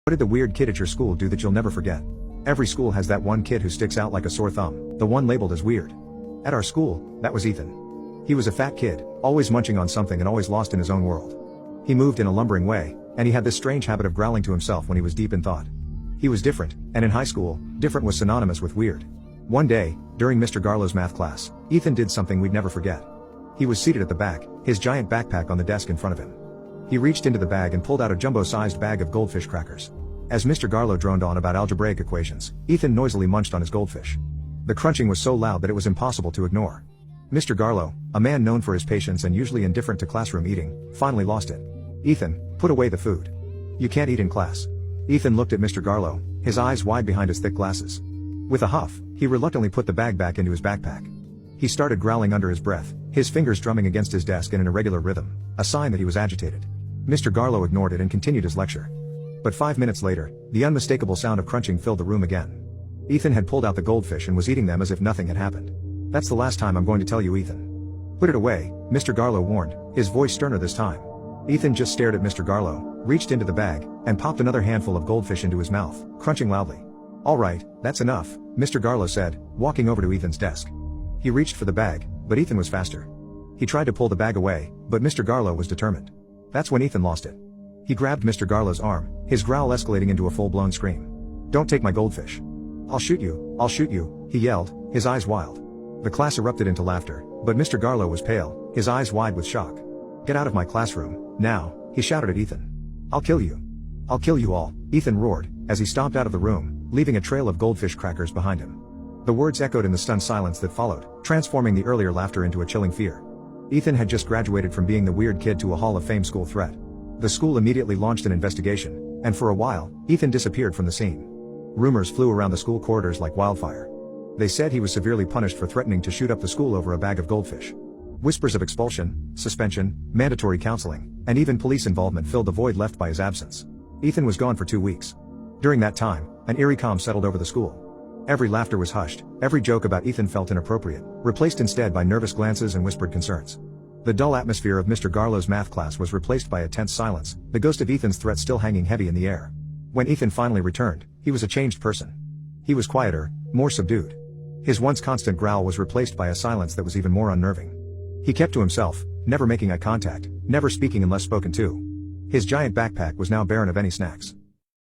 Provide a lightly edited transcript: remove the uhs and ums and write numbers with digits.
What did the weird kid at your school do that you'll never forget? Every school has that one kid who sticks out like a sore thumb, the one labeled as weird. At our school, that was Ethan. He was a fat kid, always munching on something and always lost in his own world. He moved in a lumbering way, and he had this strange habit of growling to himself when he was deep in thought. He was different, and in high school, different was synonymous with weird. One day, during Mr. Garlow's math class, Ethan did something we'd never forget. He was seated at the back, his giant backpack on the desk in front of him. He reached into the bag and pulled out a jumbo-sized bag of goldfish crackers. As Mr. Garlow droned on about algebraic equations, Ethan noisily munched on his goldfish. The crunching was so loud that it was impossible to ignore. Mr. Garlow, a man known for his patience and usually indifferent to classroom eating, finally lost it. "Ethan, put away the food. You can't eat in class." Ethan looked at Mr. Garlow, his eyes wide behind his thick glasses. With a huff, he reluctantly put the bag back into his backpack. He started growling under his breath, his fingers drumming against his desk in an irregular rhythm, a sign that he was agitated. Mr. Garlow ignored it and continued his lecture. But 5 minutes later, the unmistakable sound of crunching filled the room again. Ethan had pulled out the goldfish and was eating them as if nothing had happened. "That's the last time I'm going to tell you, Ethan." "Put it away," Mr. Garlow warned, his voice sterner this time. Ethan just stared at Mr. Garlow, reached into the bag, and popped another handful of goldfish into his mouth, crunching loudly. "All right, that's enough," Mr. Garlow said, walking over to Ethan's desk. He reached for the bag, but Ethan was faster. He tried to pull the bag away, but Mr. Garlow was determined. That's when Ethan lost it. He grabbed Mr. Garlow's arm, his growl escalating into a full-blown scream. "Don't take my goldfish. I'll shoot you," he yelled, his eyes wild. The class erupted into laughter, but Mr. Garlow was pale, his eyes wide with shock. "Get out of my classroom, now," he shouted at Ethan. "I'll kill you. I'll kill you all," Ethan roared, as he stomped out of the room, leaving a trail of goldfish crackers behind him. The words echoed in the stunned silence that followed, transforming the earlier laughter into a chilling fear. Ethan had just graduated from being the weird kid to a Hall of Fame school threat. The school immediately launched an investigation, and for a while, Ethan disappeared from the scene. Rumors flew around the school corridors like wildfire. They said he was severely punished for threatening to shoot up the school over a bag of goldfish. Whispers of expulsion, suspension, mandatory counseling, and even police involvement filled the void left by his absence. Ethan was gone for 2 weeks. During that time, an eerie calm settled over the school. Every laughter was hushed, every joke about Ethan felt inappropriate, replaced instead by nervous glances and whispered concerns. The dull atmosphere of Mr. Garlow's math class was replaced by a tense silence, the ghost of Ethan's threat still hanging heavy in the air. When Ethan finally returned, he was a changed person. He was quieter, more subdued. His once constant growl was replaced by a silence that was even more unnerving. He kept to himself, never making eye contact, never speaking unless spoken to. His giant backpack was now barren of any snacks.